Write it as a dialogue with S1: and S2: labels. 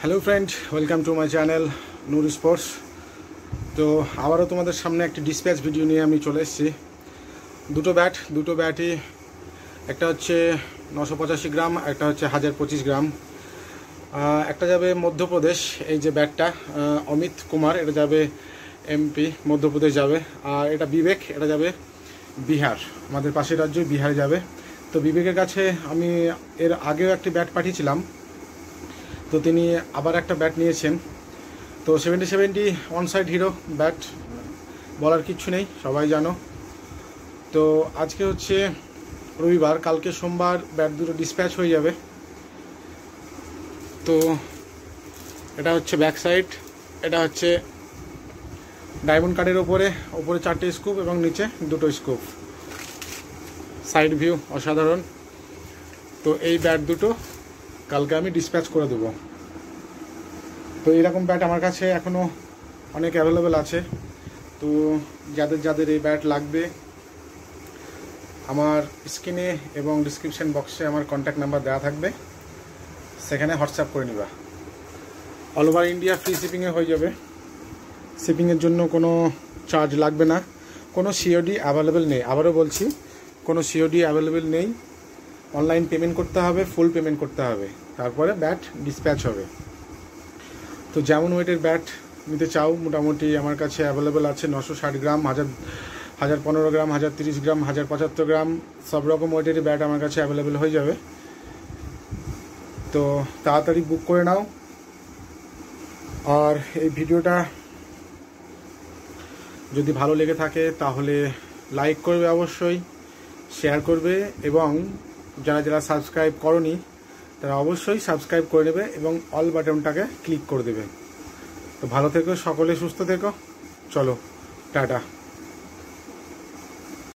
S1: Hello friend, welcome to my channel Noor sports. তো আবারও তোমাদের সামনে একটি ডিসপ্যাচ ভিডিও নিয়ে আমি চলে এসেছি। দুটো ব্যাটই, একটা হচ্ছে 985 গ্রাম, একটা হচ্ছে 1025 গ্রাম। একটা যাবে মধ্যপ্রদেশ, এই যে ব্যাটটা অমিত কুমার, এটা যাবে এমপি, মধ্যপ্রদেশ যাবে। আর এটা বিবেক, এটা যাবে বিহার, আমাদের পাশের রাজ্য বিহারে যাবে। তো বিবেকের কাছে আমি এর আগেও একটি ব্যাট পাঠিয়েছিলাম, তো তিনি আবার একটা ব্যাট নিয়েছেন। তো 70 ওয়ান সাইড হিরো ব্যাট, বলার কিচ্ছু নেই, সবাই জানো। তো আজকে হচ্ছে রবিবার, কালকে সোমবার ব্যাট দুটো ডিসপ্যাচ হয়ে যাবে। তো এটা হচ্ছে ব্যাক সাইড, এটা হচ্ছে ডায়মন্ড কার্ডের ওপরে 4টে স্কুপ এবং নিচে 2টো স্কুপ, সাইড ভিউ অসাধারণ। তো এই ব্যাট দুটো কালকে আমি ডিসপ্যাচ করে দেবো। তো এরকম ব্যাট আমার কাছে এখনও অনেক অ্যাভেলেবেল আছে। তো যাদের এই ব্যাট লাগবে, আমার স্ক্রিনে এবং ডিসক্রিপশন বক্সে আমার কন্ট্যাক্ট নাম্বার দেওয়া থাকবে, সেখানে হোয়াটসঅ্যাপ করে নিবা। অল ওভার ইন্ডিয়া ফ্রি শিপিংয়ে হয়ে যাবে। শিপিংয়ের জন্য কোনো চার্জ লাগবে না, কোনো সিওডি অ্যাভেলেবেল নেই। আবারও বলছি, কোনো সিওডি অ্যাভেলেবেল নেই। অনলাইন পেমেন্ট করতে হবে, ফুল পেমেন্ট করতে হবে, তারপরে ব্যাট ডিসপ্যাচ হবে। তো যেমন ওয়েটের ব্যাট নিতে চাও, মোটামুটি আমার কাছে অ্যাভেলেবেল আছে 960 গ্রাম, 1015 গ্রাম, 1030 গ্রাম, 1075 গ্রাম, সব রকম ওয়েটের ব্যাট আমার কাছে অ্যাভেলেবেল হয়ে যাবে। তো তাড়াতাড়ি বুক করে নাও। আর এই ভিডিওটা যদি ভালো লেগে থাকে তাহলে লাইক করবে, অবশ্যই শেয়ার করবে, এবং যারা সাবস্ক্রাইব করনি তারা অবশ্যই সাবস্ক্রাইব করে নেবে এবং অল বাটনটাকে ক্লিক করে দেবে। তো ভালো থেকো সকলে, সুস্থ থেকো, চলো টাটা।